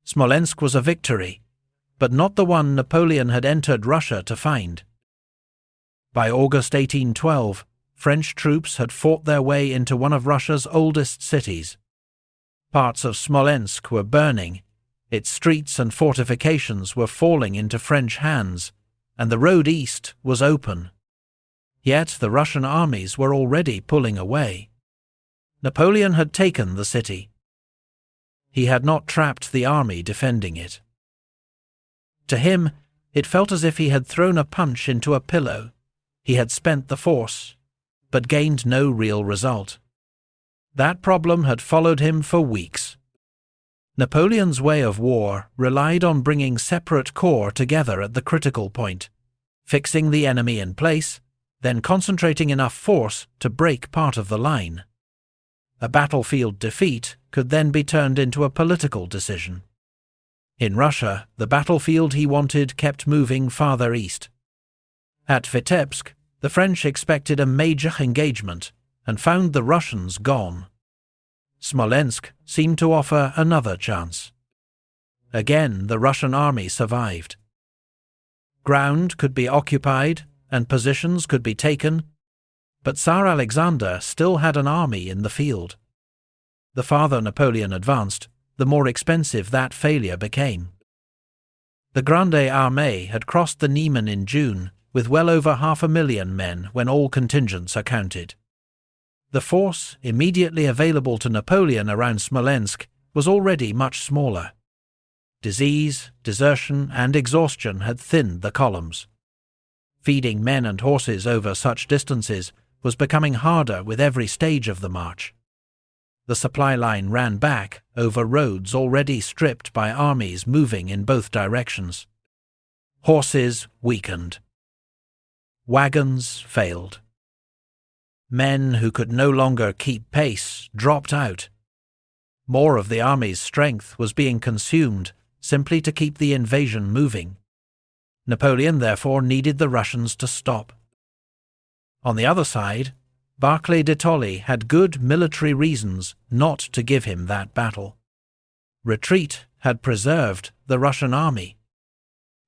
Smolensk was a victory, but not the one Napoleon had entered Russia to find. By August 1812, French troops had fought their way into one of Russia's oldest cities. Parts of Smolensk were burning, its streets and fortifications were falling into French hands, and the road east was open. Yet the Russian armies were already pulling away. Napoleon had taken the city. He had not trapped the army defending it. To him, it felt as if he had thrown a punch into a pillow. He had spent the force, but gained no real result. That problem had followed him for weeks. Napoleon's way of war relied on bringing separate corps together at the critical point, fixing the enemy in place, then concentrating enough force to break part of the line. A battlefield defeat could then be turned into a political decision. In Russia, the battlefield he wanted kept moving farther east. At Vitebsk, the French expected a major engagement and found the Russians gone. Smolensk seemed to offer another chance. Again, the Russian army survived. Ground could be occupied and positions could be taken, but Tsar Alexander still had an army in the field. The farther Napoleon advanced, the more expensive that failure became. The Grande Armée had crossed the Niemen in June, with well over 500,000 men when all contingents are counted. The force immediately available to Napoleon around Smolensk was already much smaller. Disease, desertion, and exhaustion had thinned the columns. Feeding men and horses over such distances was becoming harder with every stage of the march. The supply line ran back over roads already stripped by armies moving in both directions. Horses weakened. Wagons failed. Men who could no longer keep pace dropped out. More of the army's strength was being consumed simply to keep the invasion moving. Napoleon therefore needed the Russians to stop. On the other side, Barclay de Tolly had good military reasons not to give him that battle. Retreat had preserved the Russian army.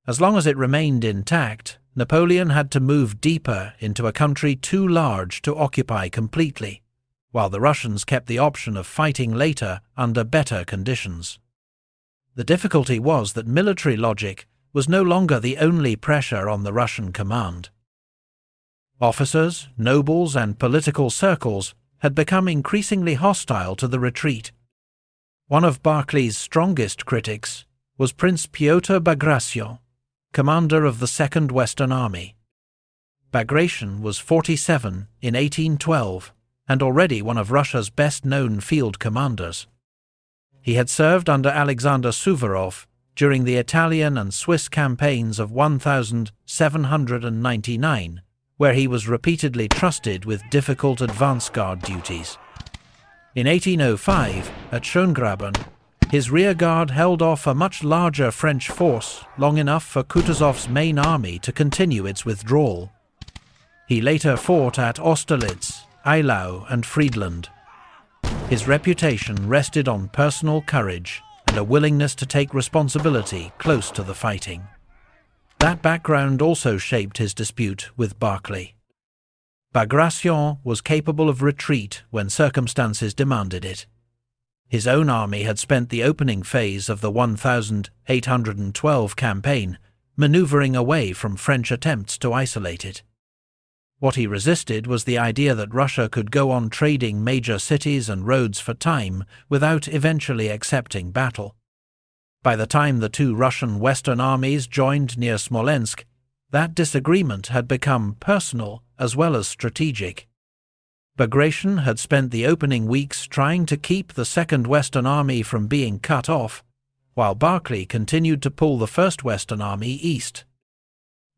As long as it remained intact, Napoleon had to move deeper into a country too large to occupy completely, while the Russians kept the option of fighting later under better conditions. The difficulty was that military logic was no longer the only pressure on the Russian command. Officers, nobles, and political circles had become increasingly hostile to the retreat. One of Barclay's strongest critics was Prince Bagration, commander of the Second Western Army. Bagration was 47 in 1812 and already one of Russia's best-known field commanders. He had served under Alexander Suvorov during the Italian and Swiss campaigns of 1799, where he was repeatedly trusted with difficult advance guard duties. In 1805, at Schöngraben, his rearguard held off a much larger French force long enough for Kutuzov's main army to continue its withdrawal. He later fought at Austerlitz, Eylau, and Friedland. His reputation rested on personal courage and a willingness to take responsibility close to the fighting. That background also shaped his dispute with Barclay. Bagration was capable of retreat when circumstances demanded it. His own army had spent the opening phase of the 1812 campaign manoeuvring away from French attempts to isolate it. What he resisted was the idea that Russia could go on trading major cities and roads for time without eventually accepting battle. By the time the two Russian Western armies joined near Smolensk, that disagreement had become personal as well as strategic. Bagration had spent the opening weeks trying to keep the Second Western Army from being cut off, while Barclay continued to pull the First Western Army east.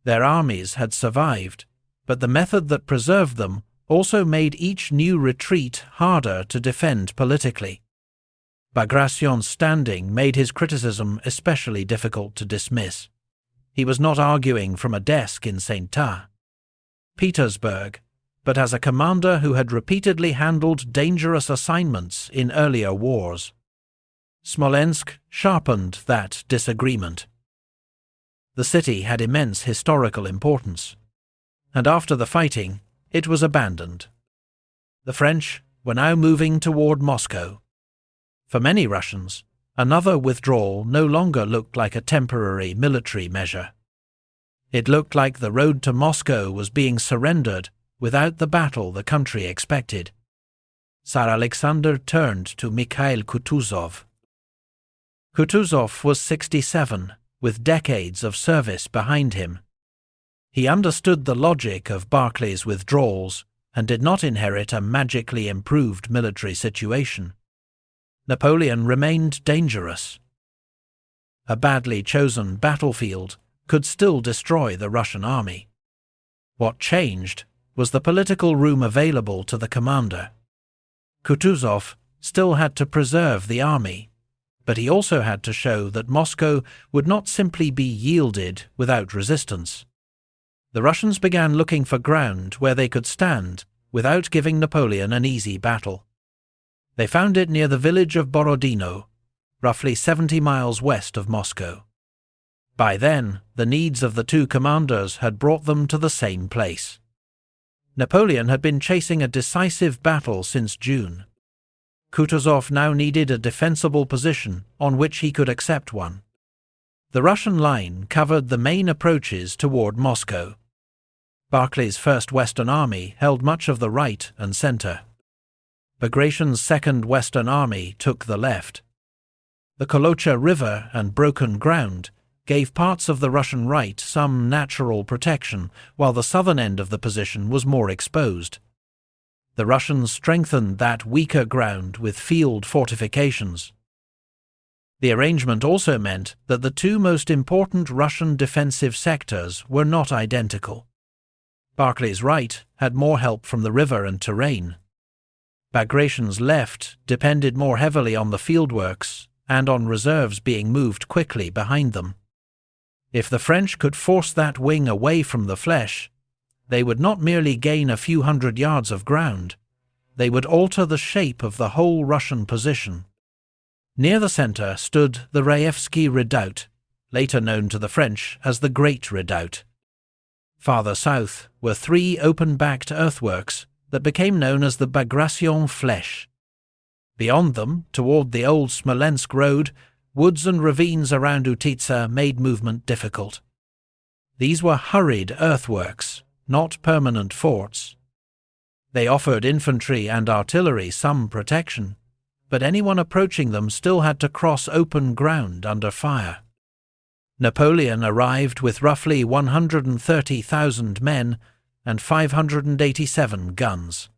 Their armies had survived, but the method that preserved them also made each new retreat harder to defend politically. Bagration's standing made his criticism especially difficult to dismiss. He was not arguing from a desk in St. Petersburg, but as a commander who had repeatedly handled dangerous assignments in earlier wars. Smolensk sharpened that disagreement. The city had immense historical importance, and after the fighting, it was abandoned. The French were now moving toward Moscow. For many Russians, another withdrawal no longer looked like a temporary military measure. It looked like the road to Moscow was being surrendered without the battle the country expected. Tsar Alexander turned to Mikhail Kutuzov. Kutuzov was 67, with decades of service behind him. He understood the logic of Barclay's withdrawals and did not inherit a magically improved military situation. Napoleon remained dangerous. A badly chosen battlefield could still destroy the Russian army. What changed was the political room available to the commander. Kutuzov still had to preserve the army, but he also had to show that Moscow would not simply be yielded without resistance. The Russians began looking for ground where they could stand without giving Napoleon an easy battle. They found it near the village of Borodino, roughly 70 miles west of Moscow. By then, the needs of the two commanders had brought them to the same place. Napoleon had been chasing a decisive battle since June. Kutuzov now needed a defensible position on which he could accept one. The Russian line covered the main approaches toward Moscow. Barclay's First Western Army held much of the right and centre. Bagration's Second Western Army took the left. The Kolocha River and broken ground gave parts of the Russian right some natural protection, while the southern end of the position was more exposed. The Russians strengthened that weaker ground with field fortifications. The arrangement also meant that the two most important Russian defensive sectors were not identical. Barclay's right had more help from the river and terrain. Bagration's left depended more heavily on the fieldworks and on reserves being moved quickly behind them. If the French could force that wing away from the Flèches, they would not merely gain a few hundred yards of ground, they would alter the shape of the whole Russian position. Near the centre stood the Raevski Redoubt, later known to the French as the Great Redoubt. Farther south were three open-backed earthworks that became known as the Bagration flèches. Beyond them, toward the old Smolensk road, woods and ravines around Utitsa made movement difficult. These were hurried earthworks, not permanent forts. They offered infantry and artillery some protection, but anyone approaching them still had to cross open ground under fire. Napoleon arrived with roughly 130,000 men and 587 guns.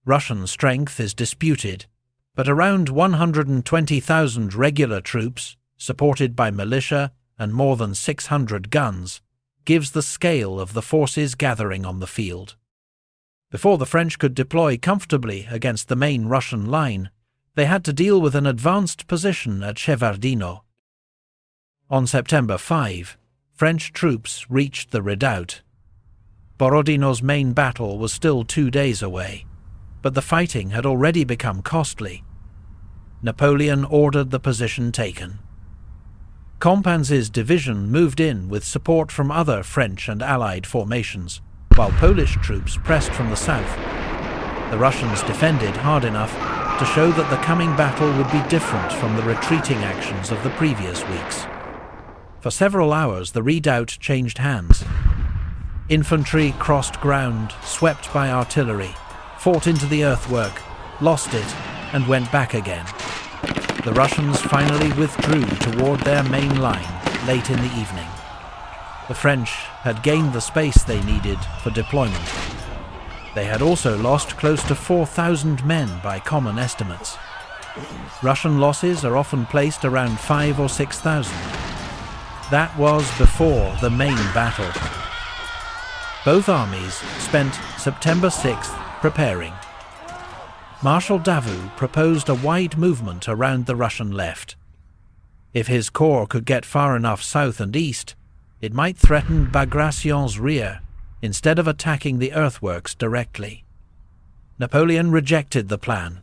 Russian strength is disputed, but around 120,000 regular troops, supported by militia and more than 600 guns, gives the scale of the forces gathering on the field. Before the French could deploy comfortably against the main Russian line, they had to deal with an advanced position at Chevardino. On September 5, French troops reached the redoubt. Borodino's main battle was still 2 days away, but the fighting had already become costly. Napoleon ordered the position taken. Companz's division moved in with support from other French and Allied formations, while Polish troops pressed from the south. The Russians defended hard enough to show that the coming battle would be different from the retreating actions of the previous weeks. For several hours the redoubt changed hands. Infantry crossed ground, swept by artillery, fought into the earthwork, lost it, and went back again. The Russians finally withdrew toward their main line late in the evening. The French had gained the space they needed for deployment. They had also lost close to 4,000 men by common estimates. Russian losses are often placed around 5,000 or 6,000. That was before the main battle. Both armies spent September 6th preparing. Marshal Davout proposed a wide movement around the Russian left. If his corps could get far enough south and east, it might threaten Bagration's rear, instead of attacking the earthworks directly. Napoleon rejected the plan.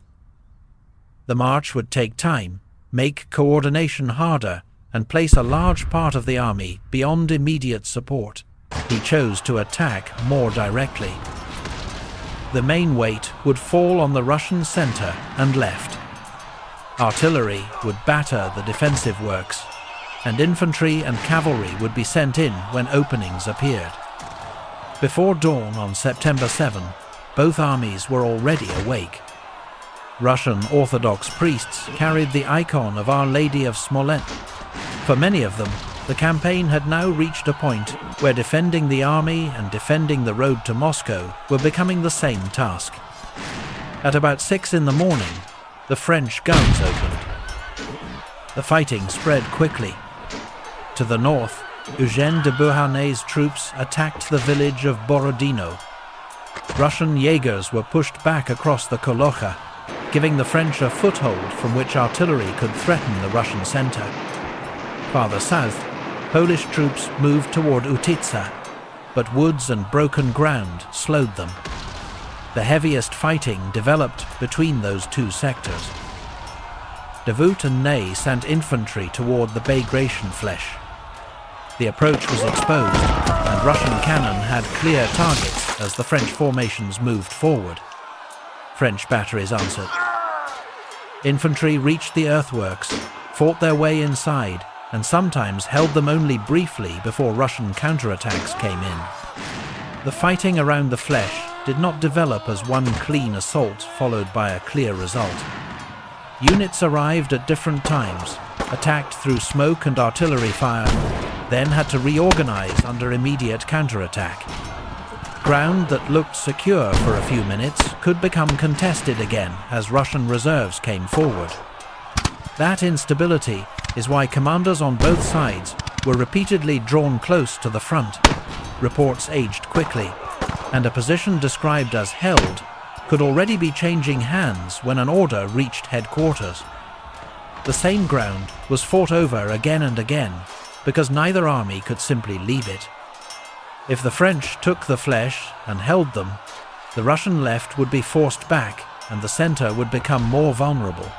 The march would take time, make coordination harder, and place a large part of the army beyond immediate support. He chose to attack more directly. The main weight would fall on the Russian center and left. Artillery would batter the defensive works, and infantry and cavalry would be sent in when openings appeared. Before dawn on September 7, both armies were already awake. Russian Orthodox priests carried the icon of Our Lady of Smolensk. For many of them, the campaign had now reached a point where defending the army and defending the road to Moscow were becoming the same task. At about 6 in the morning, the French guns opened. The fighting spread quickly. To the north, Eugène de Beauharnais' troops attacked the village of Borodino. Russian Jaegers were pushed back across the Kolocha, giving the French a foothold from which artillery could threaten the Russian center. Farther south, Polish troops moved toward Utitsa, but woods and broken ground slowed them. The heaviest fighting developed between those two sectors. Davout and Ney sent infantry toward the Bagration flèche. The approach was exposed, and Russian cannon had clear targets as the French formations moved forward. French batteries answered. Infantry reached the earthworks, fought their way inside, and sometimes held them only briefly before Russian counterattacks came in. The fighting around the flèche did not develop as one clean assault followed by a clear result. Units arrived at different times, attacked through smoke and artillery fire, then had to reorganize under immediate counterattack. Ground that looked secure for a few minutes could become contested again as Russian reserves came forward. That instability is why commanders on both sides were repeatedly drawn close to the front. Reports aged quickly, and a position described as held could already be changing hands when an order reached headquarters. The same ground was fought over again and again because neither army could simply leave it. If the French took the flèche and held them, the Russian left would be forced back and the center would become more vulnerable.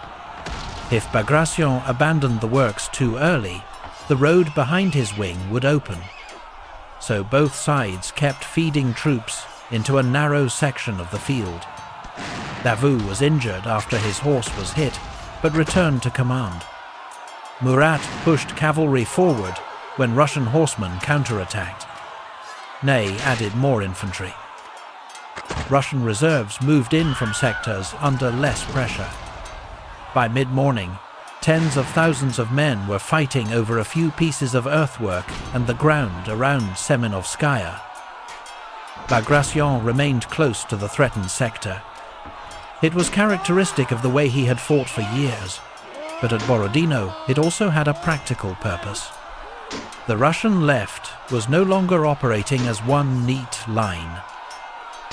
If Bagration abandoned the works too early, the road behind his wing would open. So both sides kept feeding troops into a narrow section of the field. Davout was injured after his horse was hit, but returned to command. Murat pushed cavalry forward when Russian horsemen counterattacked. Ney added more infantry. Russian reserves moved in from sectors under less pressure. By mid-morning, tens of thousands of men were fighting over a few pieces of earthwork and the ground around Semenovskaya. Bagration remained close to the threatened sector. It was characteristic of the way he had fought for years, but at Borodino it also had a practical purpose. The Russian left was no longer operating as one neat line.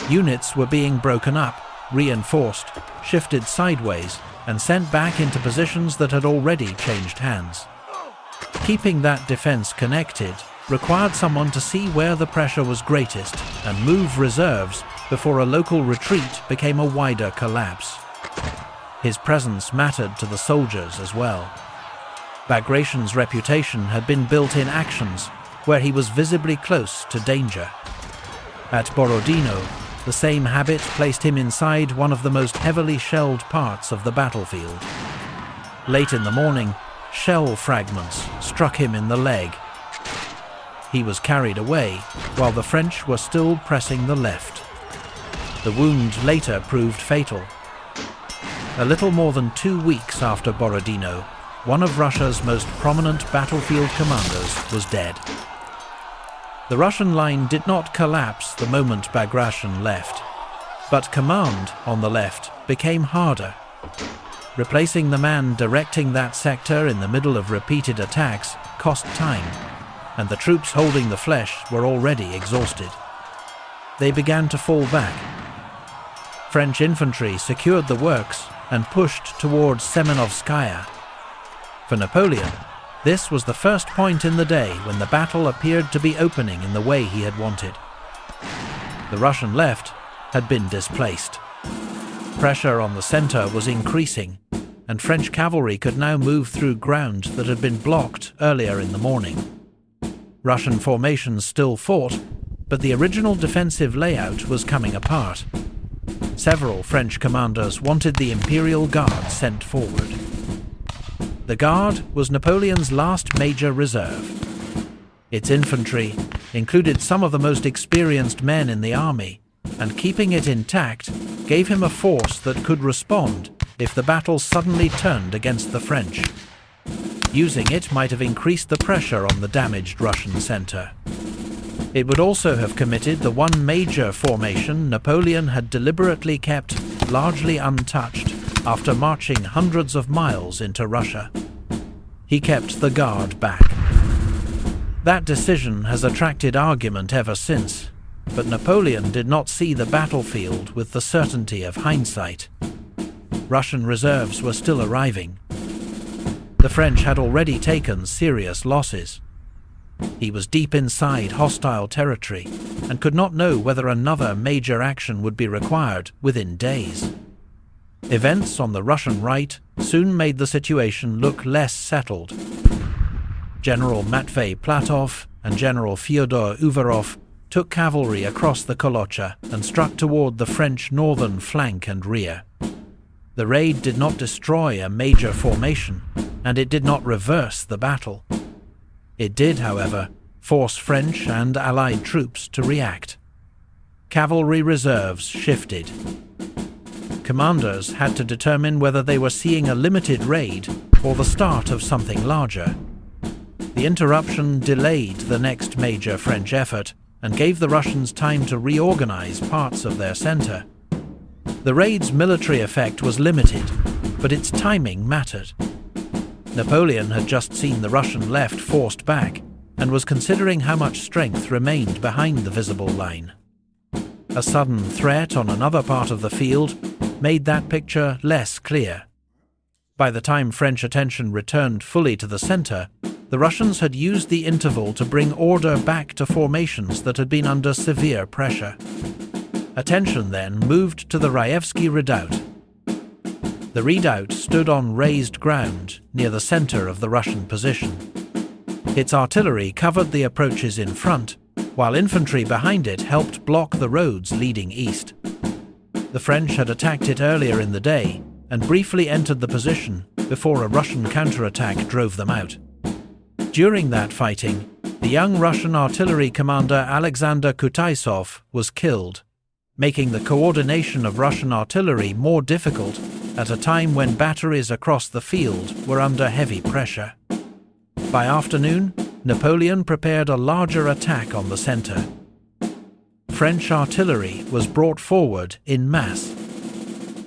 Units were being broken up, reinforced, shifted sideways, and sent back into positions that had already changed hands. Keeping that defense connected required someone to see where the pressure was greatest and move reserves before a local retreat became a wider collapse. His presence mattered to the soldiers as well. Bagration's reputation had been built in actions where he was visibly close to danger. At Borodino, the same habit placed him inside one of the most heavily shelled parts of the battlefield. Late in the morning, shell fragments struck him in the leg. He was carried away while the French were still pressing the left. The wound later proved fatal. A little more than 2 weeks after Borodino, one of Russia's most prominent battlefield commanders was dead. The Russian line did not collapse the moment Bagration left, but command on the left became harder. Replacing the man directing that sector in the middle of repeated attacks cost time, and the troops holding the flèche were already exhausted. They began to fall back. French infantry secured the works and pushed towards Semenovskaya. For Napoleon, this was the first point in the day when the battle appeared to be opening in the way he had wanted. The Russian left had been displaced. Pressure on the center was increasing, and French cavalry could now move through ground that had been blocked earlier in the morning. Russian formations still fought, but the original defensive layout was coming apart. Several French commanders wanted the Imperial Guard sent forward. The Guard was Napoleon's last major reserve. Its infantry included some of the most experienced men in the army, and keeping it intact gave him a force that could respond if the battle suddenly turned against the French. Using it might have increased the pressure on the damaged Russian centre. It would also have committed the one major formation Napoleon had deliberately kept largely untouched after marching hundreds of miles into Russia. He kept the Guard back. That decision has attracted argument ever since, but Napoleon did not see the battlefield with the certainty of hindsight. Russian reserves were still arriving. The French had already taken serious losses. He was deep inside hostile territory and could not know whether another major action would be required within days. Events on the Russian right soon made the situation look less settled. General Matvei Platov and General Fyodor Uvarov took cavalry across the Kolocha and struck toward the French northern flank and rear. The raid did not destroy a major formation, and it did not reverse the battle. It did, however, force French and Allied troops to react. Cavalry reserves shifted. Commanders had to determine whether they were seeing a limited raid or the start of something larger. The interruption delayed the next major French effort and gave the Russians time to reorganize parts of their center. The raid's military effect was limited, but its timing mattered. Napoleon had just seen the Russian left forced back and was considering how much strength remained behind the visible line. A sudden threat on another part of the field made that picture less clear. By the time French attention returned fully to the center, the Russians had used the interval to bring order back to formations that had been under severe pressure. Attention then moved to the Raevski Redoubt. The redoubt stood on raised ground near the center of the Russian position. Its artillery covered the approaches in front, while infantry behind it helped block the roads leading east. The French had attacked it earlier in the day and briefly entered the position before a Russian counterattack drove them out. During that fighting, the young Russian artillery commander Alexander Kutuzov was killed, making the coordination of Russian artillery more difficult at a time when batteries across the field were under heavy pressure. By afternoon, Napoleon prepared a larger attack on the center. French artillery was brought forward in mass.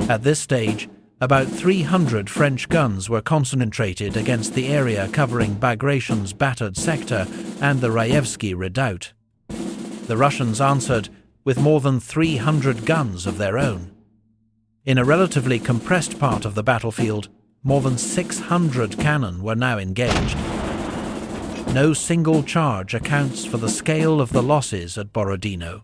At this stage, about 300 French guns were concentrated against the area covering Bagration's battered sector and the Raevski Redoubt. The Russians answered with more than 300 guns of their own. In a relatively compressed part of the battlefield, more than 600 cannon were now engaged. No single charge accounts for the scale of the losses at Borodino.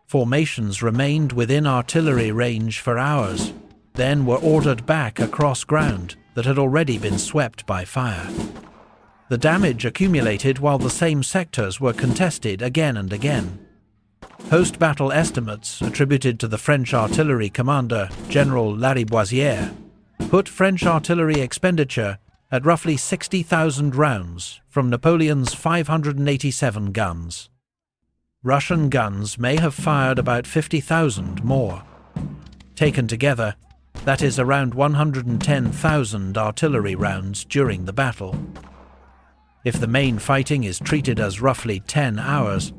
Formations remained within artillery range for hours, then were ordered back across ground that had already been swept by fire. The damage accumulated while the same sectors were contested again and again. Post-battle estimates attributed to the French artillery commander, General Lariboisière, put French artillery expenditure at roughly 60,000 rounds from Napoleon's 587 guns. Russian guns may have fired about 50,000 more. Taken together, that is around 110,000 artillery rounds during the battle. If the main fighting is treated as roughly 10 hours,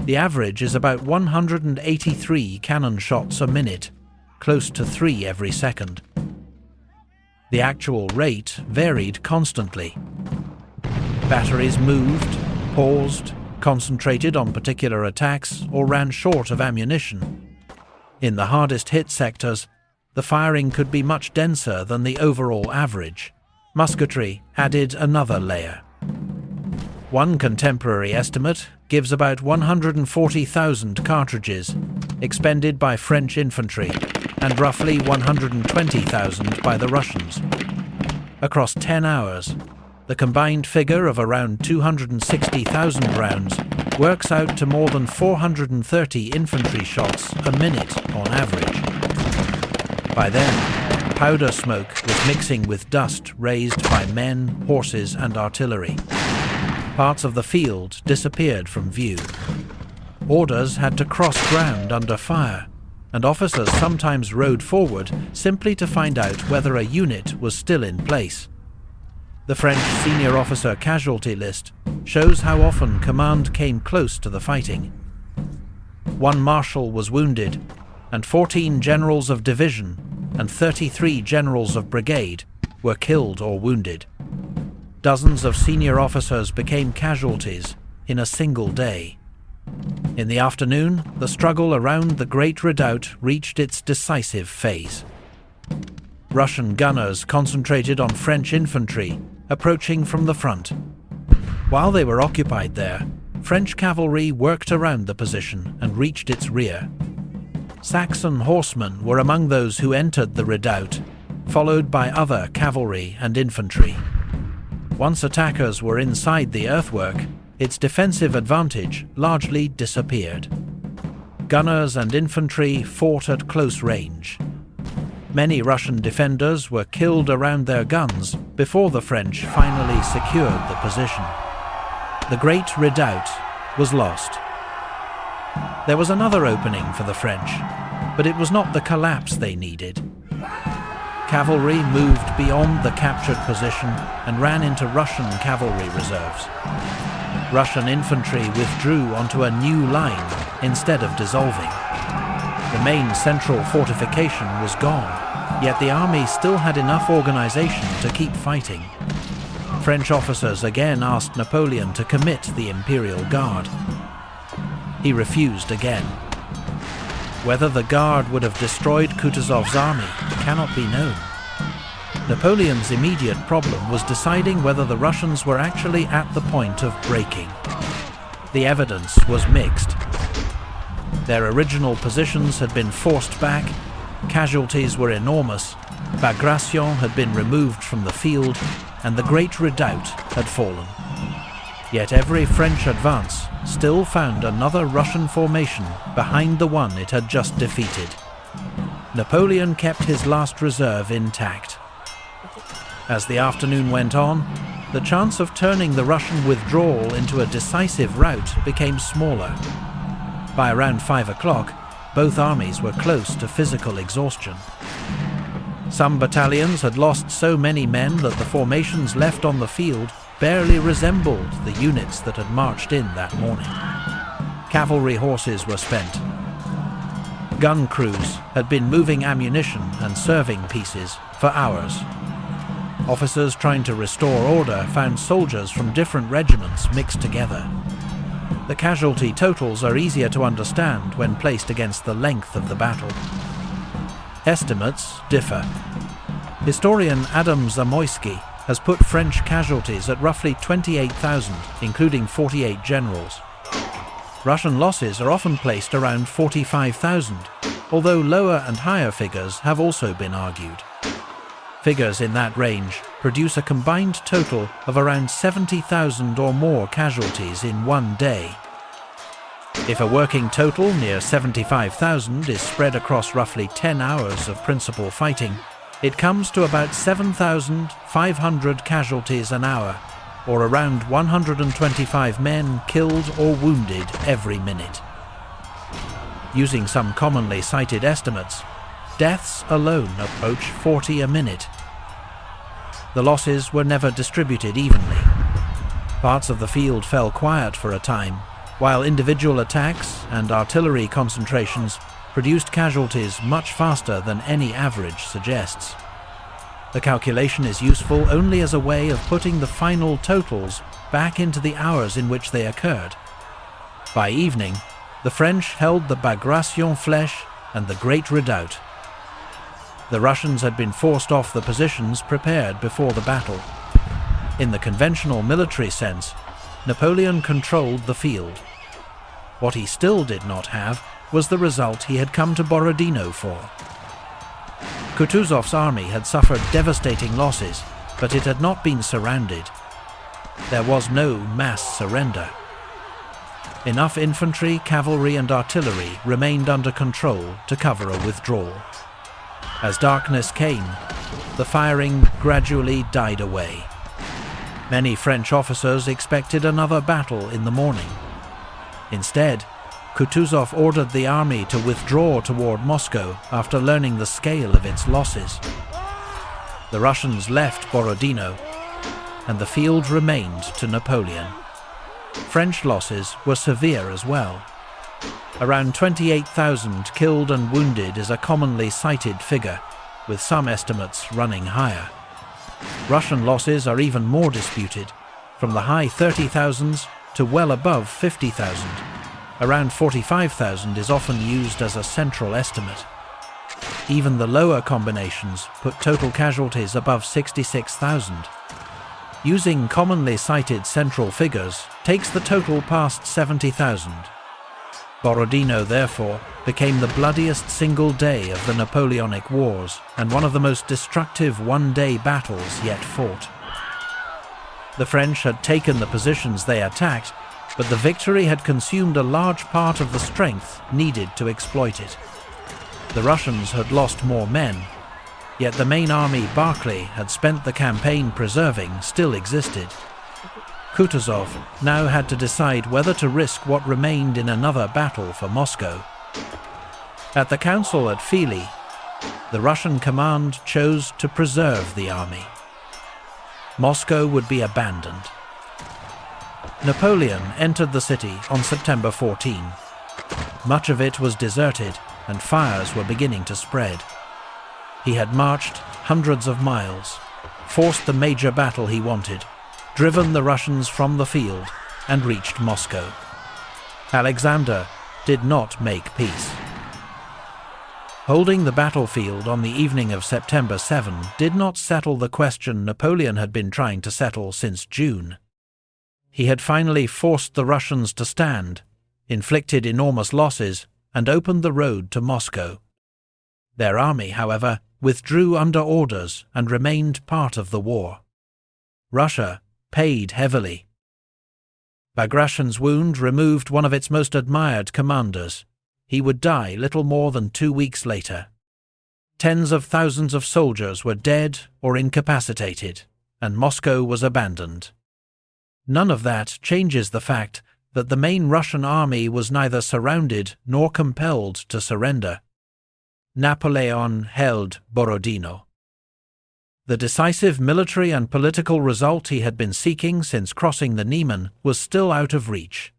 the average is about 183 cannon shots a minute, close to 3 every second. The actual rate varied constantly. Batteries moved, paused, concentrated on particular attacks, or ran short of ammunition. In the hardest hit sectors, the firing could be much denser than the overall average. Musketry added another layer. One contemporary estimate gives about 140,000 cartridges expended by French infantry and roughly 120,000 by the Russians. Across 10 hours, the combined figure of around 260,000 rounds works out to more than 430 infantry shots a minute on average. By then, powder smoke was mixing with dust raised by men, horses and artillery. Parts of the field disappeared from view. Orders had to cross ground under fire, and officers sometimes rode forward simply to find out whether a unit was still in place. The French senior officer casualty list shows how often command came close to the fighting. 1 marshal was wounded, and 14 generals of division and 33 generals of brigade were killed or wounded. Dozens of senior officers became casualties in a single day. In the afternoon, the struggle around the Great Redoubt reached its decisive phase. Russian gunners concentrated on French infantry approaching from the front. While they were occupied there, French cavalry worked around the position and reached its rear. Saxon horsemen were among those who entered the redoubt, followed by other cavalry and infantry. Once attackers were inside the earthwork, its defensive advantage largely disappeared. Gunners and infantry fought at close range. Many Russian defenders were killed around their guns before the French finally secured the position. The Great Redoubt was lost. There was another opening for the French, but it was not the collapse they needed. Cavalry moved beyond the captured position and ran into Russian cavalry reserves. Russian infantry withdrew onto a new line instead of dissolving. The main central fortification was gone, yet the army still had enough organization to keep fighting. French officers again asked Napoleon to commit the Imperial Guard. He refused again. Whether the Guard would have destroyed Kutuzov's army cannot be known. Napoleon's immediate problem was deciding whether the Russians were actually at the point of breaking. The evidence was mixed. Their original positions had been forced back, casualties were enormous, Bagration had been removed from the field, and the Great Redoubt had fallen. Yet every French advance still found another Russian formation behind the one it had just defeated. Napoleon kept his last reserve intact. As the afternoon went on, the chance of turning the Russian withdrawal into a decisive rout became smaller. By around 5 o'clock, both armies were close to physical exhaustion. Some battalions had lost so many men that the formations left on the field barely resembled the units that had marched in that morning. Cavalry horses were spent. Gun crews had been moving ammunition and serving pieces for hours. Officers trying to restore order found soldiers from different regiments mixed together. The casualty totals are easier to understand when placed against the length of the battle. Estimates differ. Historian Adam Zamoyski has put French casualties at roughly 28,000, including 48 generals. Russian losses are often placed around 45,000, although lower and higher figures have also been argued. Figures in that range produce a combined total of around 70,000 or more casualties in one day. If a working total near 75,000 is spread across roughly 10 hours of principal fighting, it comes to about 7,500 casualties an hour, or around 125 men killed or wounded every minute. Using some commonly cited estimates, deaths alone approach 40 a minute. The losses were never distributed evenly. Parts of the field fell quiet for a time, while individual attacks and artillery concentrations produced casualties much faster than any average suggests. The calculation is useful only as a way of putting the final totals back into the hours in which they occurred. By evening, the French held the Bagration flèches and the Great Redoubt. The Russians had been forced off the positions prepared before the battle. In the conventional military sense, Napoleon controlled the field. What he still did not have was the result he had come to Borodino for. Kutuzov's army had suffered devastating losses, but it had not been surrounded. There was no mass surrender. Enough infantry, cavalry and artillery remained under control to cover a withdrawal. As darkness came, the firing gradually died away. Many French officers expected another battle in the morning. Instead, Kutuzov ordered the army to withdraw toward Moscow after learning the scale of its losses. The Russians left Borodino, and the field remained to Napoleon. French losses were severe as well. Around 28,000 killed and wounded is a commonly cited figure, with some estimates running higher. Russian losses are even more disputed, from the high 30,000s to well above 50,000. Around 45,000 is often used as a central estimate. Even the lower combinations put total casualties above 66,000. Using commonly cited central figures takes the total past 70,000. Borodino, therefore, became the bloodiest single day of the Napoleonic Wars and one of the most destructive one-day battles yet fought. The French had taken the positions they attacked, but the victory had consumed a large part of the strength needed to exploit it. The Russians had lost more men, yet the main army Barclay had spent the campaign preserving still existed. Kutuzov now had to decide whether to risk what remained in another battle for Moscow. At the council at Fili, the Russian command chose to preserve the army. Moscow would be abandoned. Napoleon entered the city on September 14. Much of it was deserted, and fires were beginning to spread. He had marched hundreds of miles, forced the major battle he wanted, driven the Russians from the field, and reached Moscow. Alexander did not make peace. Holding the battlefield on the evening of September 7 did not settle the question Napoleon had been trying to settle since June. He had finally forced the Russians to stand, inflicted enormous losses, and opened the road to Moscow. Their army, however, withdrew under orders and remained part of the war. Russia paid heavily. Bagration's wound removed one of its most admired commanders. He would die little more than 2 weeks later. Tens of thousands of soldiers were dead or incapacitated, and Moscow was abandoned. None of that changes the fact that the main Russian army was neither surrounded nor compelled to surrender. Napoleon held Borodino. The decisive military and political result he had been seeking since crossing the Niemen was still out of reach.